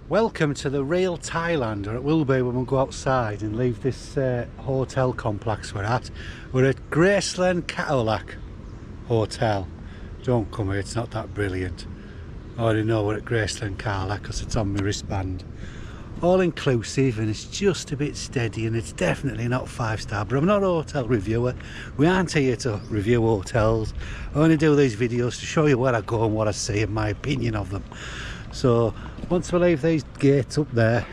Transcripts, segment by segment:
Welcome to the real Thailand, or it will be when we go outside and leave this hotel complex we're at. We're at Graceland Cadillac Hotel. Don't come here, it's not that brilliant. I already know we're at Graceland Cadillac because it's on my wristband. All inclusive, and it's just a bit steady, and it's definitely not 5-star, but I'm not a hotel reviewer. We aren't here to review hotels. I only do these videos to show you where I go and what I see and my opinion of them. So once we leave these gates up there,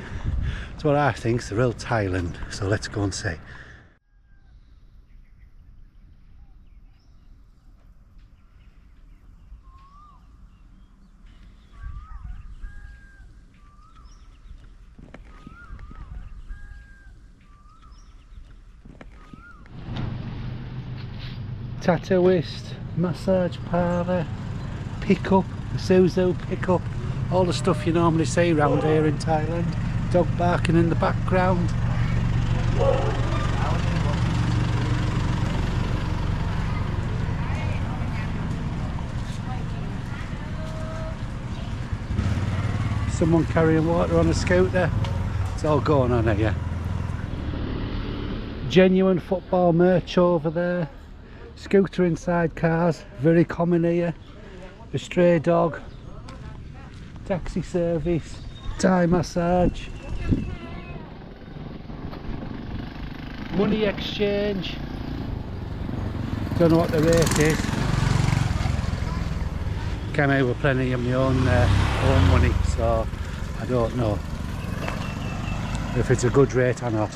it's what I think is the real Thailand. So let's go and see. Tattooist, massage parlour, pickup, the Suzu pickup, all the stuff you normally see around here in Thailand. Dog barking in the background. Someone carrying water on a scooter. It's all going on here. Genuine football merch over there. Scooter inside cars, very common here. A stray dog. Taxi service, Thai massage, money exchange. Don't know what the rate is. Came out with plenty of my own money, so I don't know if it's a good rate or not.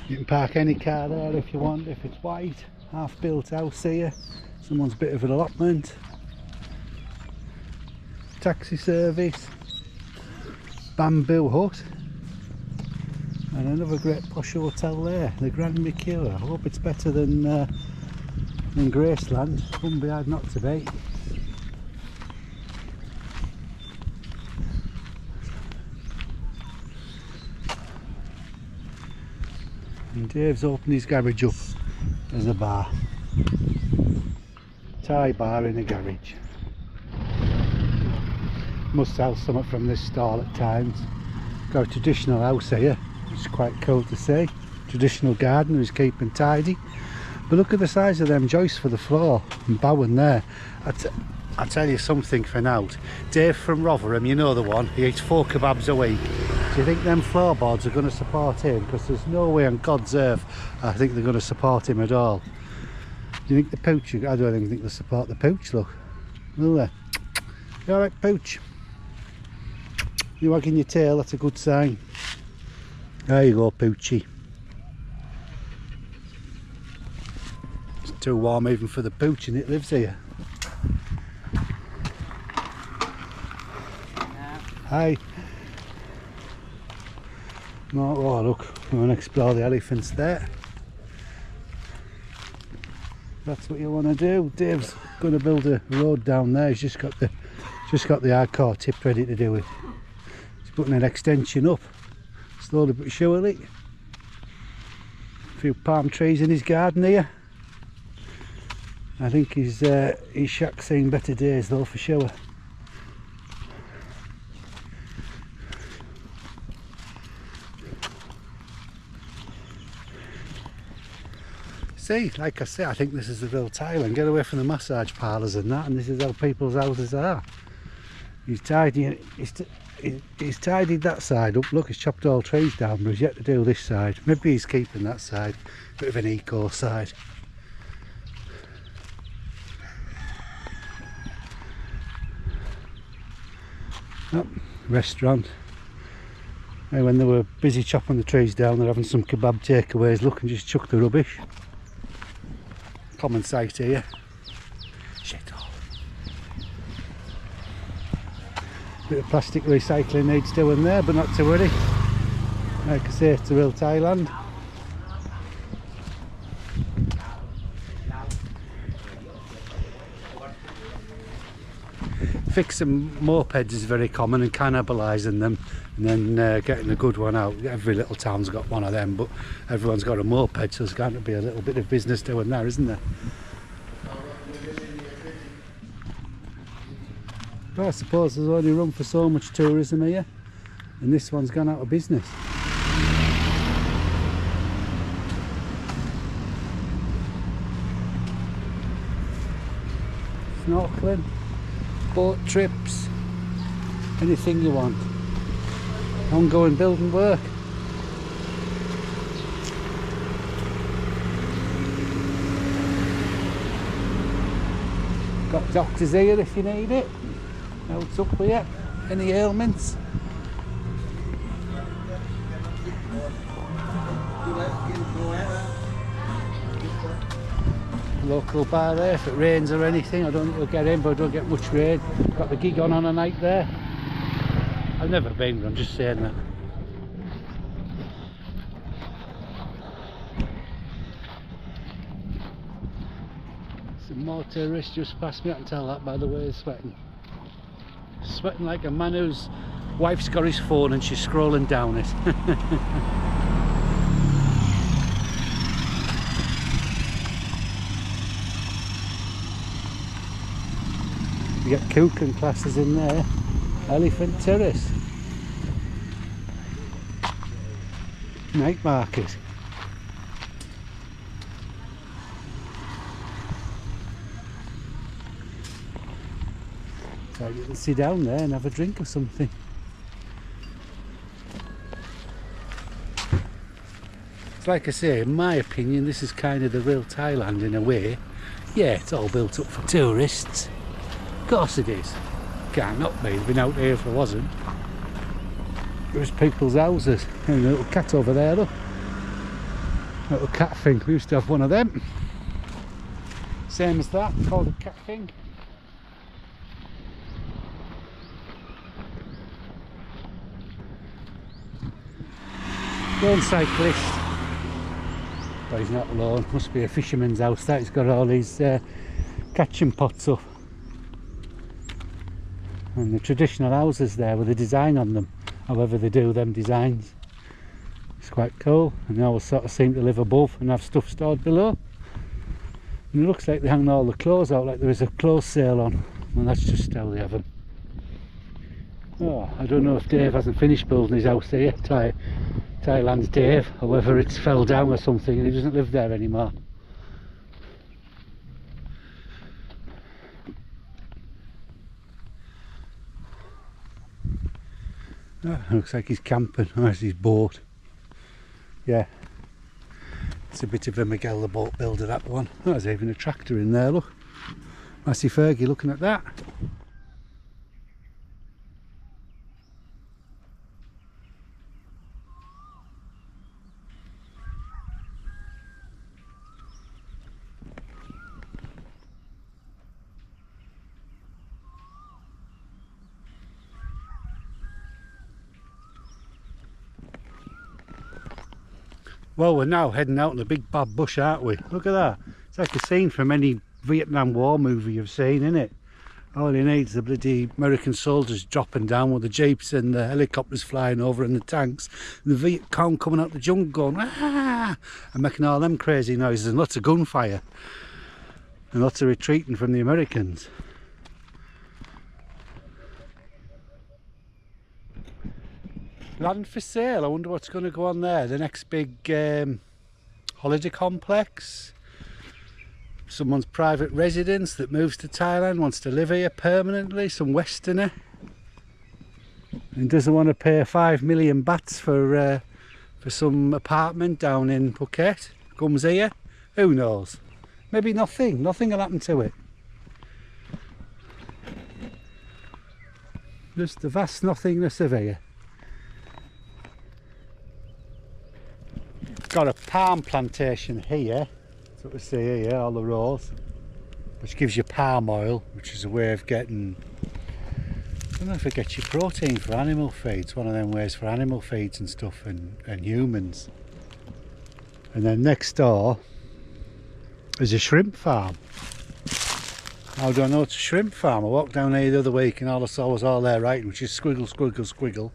You can park any car there if you want. If it's white, half built house here, someone's bit of an allotment. Taxi service, bamboo hut, and another great posh hotel there, the Grand Mercure. I hope it's better than Graceland. Wouldn't be hard not to be. And Dave's opened his garage up as a bar. Thai bar in a garage. Must sell something from this stall at times. Got a traditional house here, which is quite cool to see. Traditional garden who's keeping tidy. But look at the size of them joists for the floor and bowing there. I'll tell you something for now. Dave from Rotherham, you know the one, he eats 4 kebabs a week. Do you think them floorboards are going to support him? Because there's no way on God's earth I think they're going to support him at all. Do you think the pooch, I don't even think they'll support the pooch, look. Will they? You alright, pooch? You wagging your tail, that's a good sign. There you go, Poochie. It's too warm even for the pooch, and it lives here. Hi. No, oh look, we're going to explore the elephants there. That's what you want to do. Dave's going to build a road down there. He's just got the hardcore tip ready to do it. Putting an extension up slowly but surely. A few palm trees in his garden here. I think his shack's seen better days though, for sure. See, like I say, I think this is the real Thailand. Get away from the massage parlours and that, and this is how people's houses are. He's tidying. He's tidied that side up. Look, he's chopped all trees down, but he's yet to do this side. Maybe he's keeping that side, bit of an eco side. Oh, restaurant. Hey, when they were busy chopping the trees down, they're having some kebab takeaways. Look, and just chuck the rubbish. Common sight here. Shit all. Bit of plastic recycling needs doing there, but not to worry. Like I say, it's the real Thailand. Fixing mopeds is very common, and cannibalising them and then getting a good one out. Every little town's got one of them, but everyone's got a moped, so there's going to be a little bit of business doing there, isn't there? But I suppose there's only room for so much tourism here, and this one's gone out of business. Snorkeling, boat trips, anything you want. Ongoing building work. Got doctors here if you need it. Now what's up with you? Any ailments? Local bar there. If it rains or anything, I don't think you'll get in, but I don't get much rain. Got the gig on a night there. I've never been, but I'm just saying that. Some more tourists just past me. I can tell that by the way they're sweating. Sweating like a man whose wife's got his phone and she's scrolling down it. You get cooking classes in there. Elephant Terrace. Night market. So you can sit down there and have a drink or something. It's like I say, in my opinion, this is kind of the real Thailand in a way. Yeah, it's all built up for tourists. Of course it is. Can't not be. I've been out here if I wasn't. There's people's houses. And a little cat over there, look. Little cat thing. We used to have one of them. Same as that, called a cat thing. Lone cyclist. But he's not alone. Must be a fisherman's house. That he's got all these catching pots up. And the traditional houses there with the design on them, however they do them designs. It's quite cool, and they always sort of seem to live above and have stuff stored below. And it looks like they hang all the clothes out like there is a clothes sale on, and that's just how they have them. Oh, I don't know if Dave hasn't finished building his house here, Thailand's Dave, or whether it's fell down or something and he doesn't live there anymore. Oh, looks like he's camping. Oh, there's his boat. Yeah, it's a bit of a Miguel the boat builder, that one. Oh, there's even a tractor in there, look. Massey Fergie looking at that. Well, we're now heading out in the big bad bush, aren't we? Look at that. It's like a scene from any Vietnam War movie you've seen, isn't it? All he needs the bloody American soldiers dropping down with the jeeps and the helicopters flying over and the tanks. And the Viet Cong coming out the jungle going, ah! And making all them crazy noises and lots of gunfire. And lots of retreating from the Americans. Land for sale. I wonder what's going to go on there. The next big holiday complex. Someone's private residence that moves to Thailand, wants to live here permanently. Some Westerner. And doesn't want to pay 5 million bahts for some apartment down in Phuket. Comes here. Who knows? Maybe nothing. Nothing will happen to it. Just the vast nothingness of here. Got a palm plantation here, that's what we see here, all the rows, which gives you palm oil, which is a way of getting, I don't know if it gets you protein for animal feeds, one of them ways for animal feeds and stuff, and humans. And then next door is a shrimp farm. How do I know it's a shrimp farm? I walked down here the other week and all I saw was all there writing, which is squiggle, squiggle, squiggle.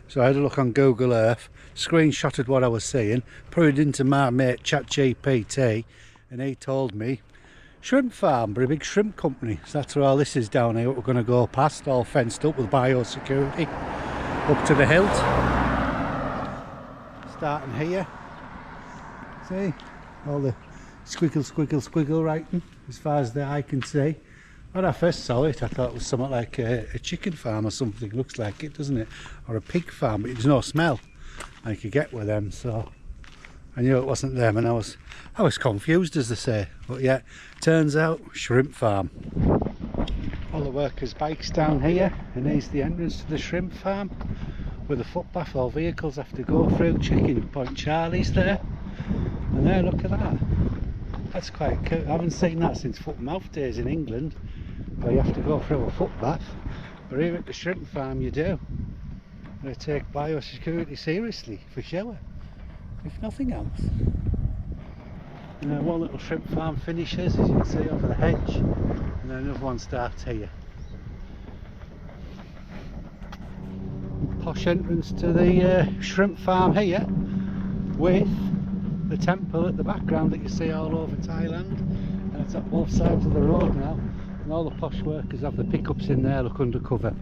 So I had a look on Google Earth, screenshotted what I was seeing, put it into my mate ChatGPT, and he told me shrimp farm, but a big shrimp company. So that's where all this is down here. We're going to go past, all fenced up with biosecurity, up to the hilt. Starting here. See, all the squiggle writing as far as the eye can see. When I first saw it, I thought it was something like a chicken farm or something. Looks like it, doesn't it? Or a pig farm, but there's no smell like you get with them. So I knew it wasn't them, and I was confused, as they say. But yeah, turns out shrimp farm. All the workers' bikes down here, and here's the entrance to the shrimp farm, with a footpath all vehicles have to go through. Checking Point Charlie's there, and there, look at that. That's quite cool. I haven't seen that since foot and mouth days in England, where you have to go through a footpath. But here at the shrimp farm you do. They take biosecurity seriously, for sure, if nothing else. And then one little shrimp farm finishes, as you can see, over the hedge, and then another one starts here. Posh entrance to the shrimp farm here, with the temple at the background that you see all over Thailand, and it's at both sides of the road now, and all the posh workers have the pickups in there, look, undercover.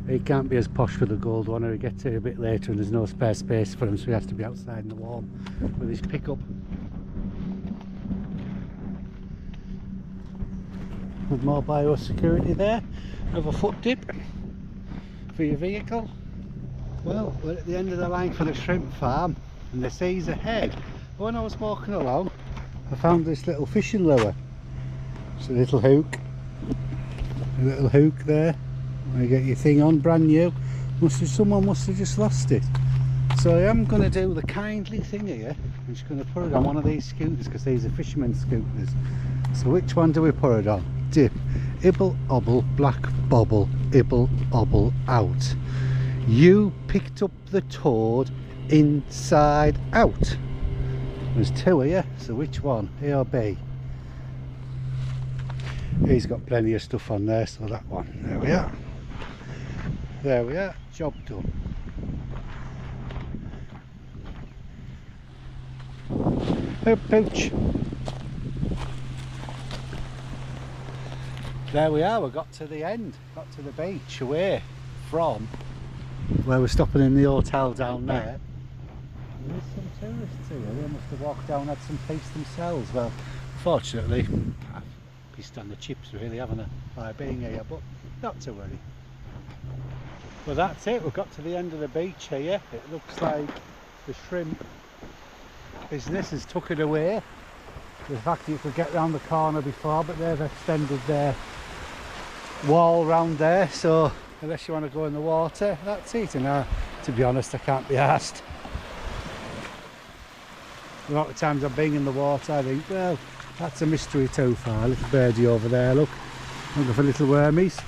He can't be as posh for the gold one, or he gets here a bit later and there's no spare space for him, so he has to be outside in the warm with his pickup. With more biosecurity there. Have a foot dip for your vehicle. Well, we're at the end of the line for the shrimp farm, and the sea's ahead. But when I was walking along, I found this little fishing lure. It's a little hook. A little hook there. You get your thing on, brand new. Someone must have just lost it. So I am going to do the kindly thing here. I'm just going to put it on one of these scooters, because these are fishermen's scooters. So which one do we put it on? Dip, ibble, obble, black bobble, ibble, obble, out. You picked up the toad inside out. There's two here, so which one? A or B? He's got plenty of stuff on there, so that one. There we are. There we are, job done. Oh, pooch. There we are, we got to the end, got to the beach, away from where we're stopping in the hotel down there. There's some tourists here, they must have walked down and had some peace themselves. Well, fortunately, I've pissed on the chips really, haven't I, by being here, but not to worry. Well, that's it, we've got to the end of the beach here. It looks like the shrimp business has took it away. The fact that you could get round the corner before, but they've extended their wall round there, so unless you want to go in the water, that's it. And to be honest, I can't be asked. A lot of times I've been in the water, I think, well, that's a mystery too far. Little birdie over there, look, looking for little wormies.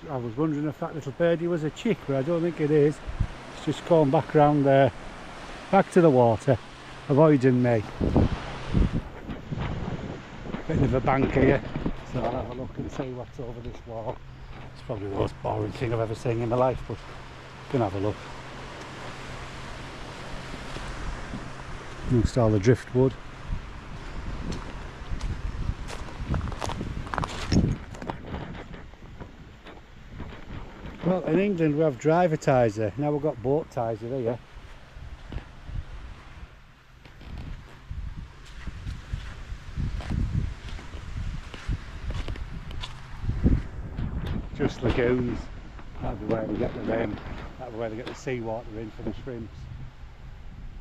I was wondering if that little birdie was a chick, but I don't think it is. It's just going back round there, back to the water, avoiding me. Bit of a bank here, so I'll have a look and see what's over this wall. It's probably the most boring thing I've ever seen in my life, but you can have a look. Amongst all the driftwood. Well, in England we have driver ties here, now we've got boat ties here. Just lagoons. That'll be where we get the rain. That'll be where they get the seawater in for the shrimps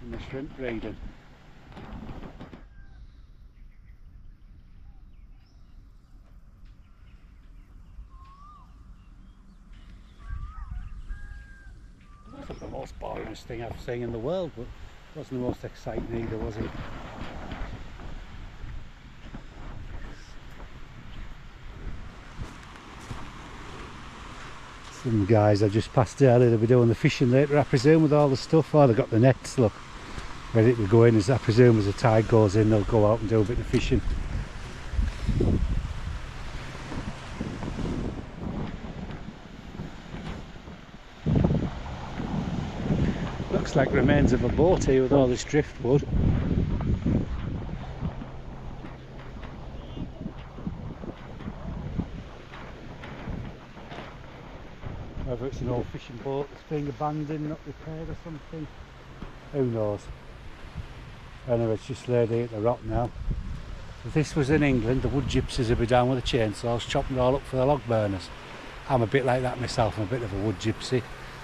and the shrimp breeding. It wasn't the most boring thing I've seen in the world, but it wasn't the most exciting either, was it? Some guys I just passed earlier, they'll be doing the fishing later, I presume, with all the stuff. Oh, they've got the nets, look, ready to go in. As I presume as the tide goes in, they'll go out and do a bit of fishing. Looks like remains of a boat here with all this driftwood. Whether it's an old fishing boat that's being abandoned, not repaired or something, who knows. Anyway, it's just laid here at the rock now. If this was in England, the wood gypsies would be down with the chainsaws chopping it all up for the log burners. I'm a bit like that myself. I'm a bit of a wood gypsy.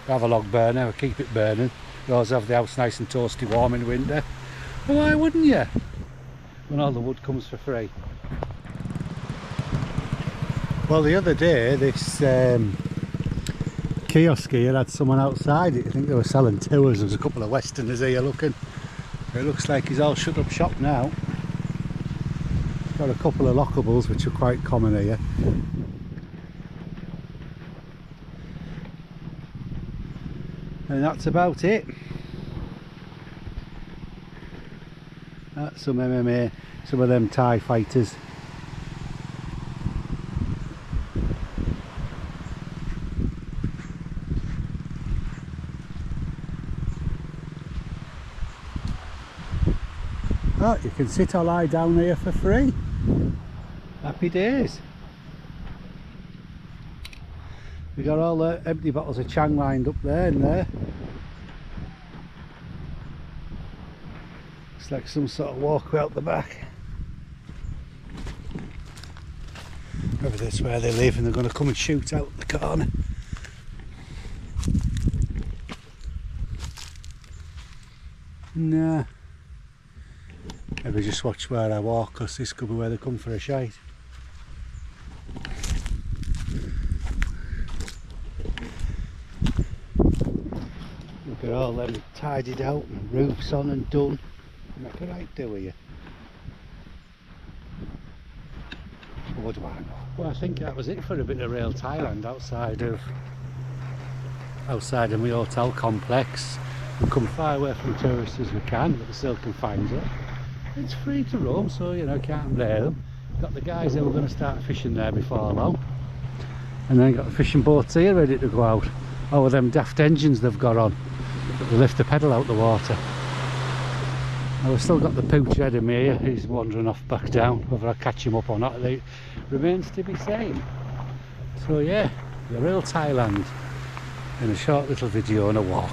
I have a log burner, I keep it burning. You always have the house nice and toasty warm in winter. Well, why wouldn't you? When all the wood comes for free. Well, the other day this kiosk here had someone outside it. I think they were selling tours. There's a couple of Westerners here looking. It looks like he's all shut up shop now. Got a couple of lockables which are quite common here. And that's about it. That's some MMA, some of them Thai fighters. Oh, you can sit or lie down here for free. Happy days. We got all the empty bottles of Chang lined up there and there. It's like some sort of walkway out the back. Maybe that's where they live and they're going to come and shoot out the corner. Nah. Maybe just watch where I walk, because this could be where they come for a shite. Look at all them tidied out and roofs on and done. Make a right do with you. Well, what do I know? Well, I think that was it for a bit of real Thailand outside of my hotel complex. We come far away from tourists as we can, but they still can find it. It's free to roam, so you know, can't blame them. Got the guys who are going to start fishing there before long, and then got the fishing boats here ready to go out. Oh, with them daft engines they've got on, they lift the pedal out the water. Now we've still got the pooch ahead of me here. He's wandering off back down. Whether I catch him up or not, it remains to be seen. So yeah, the real Thailand in a short little video and a walk.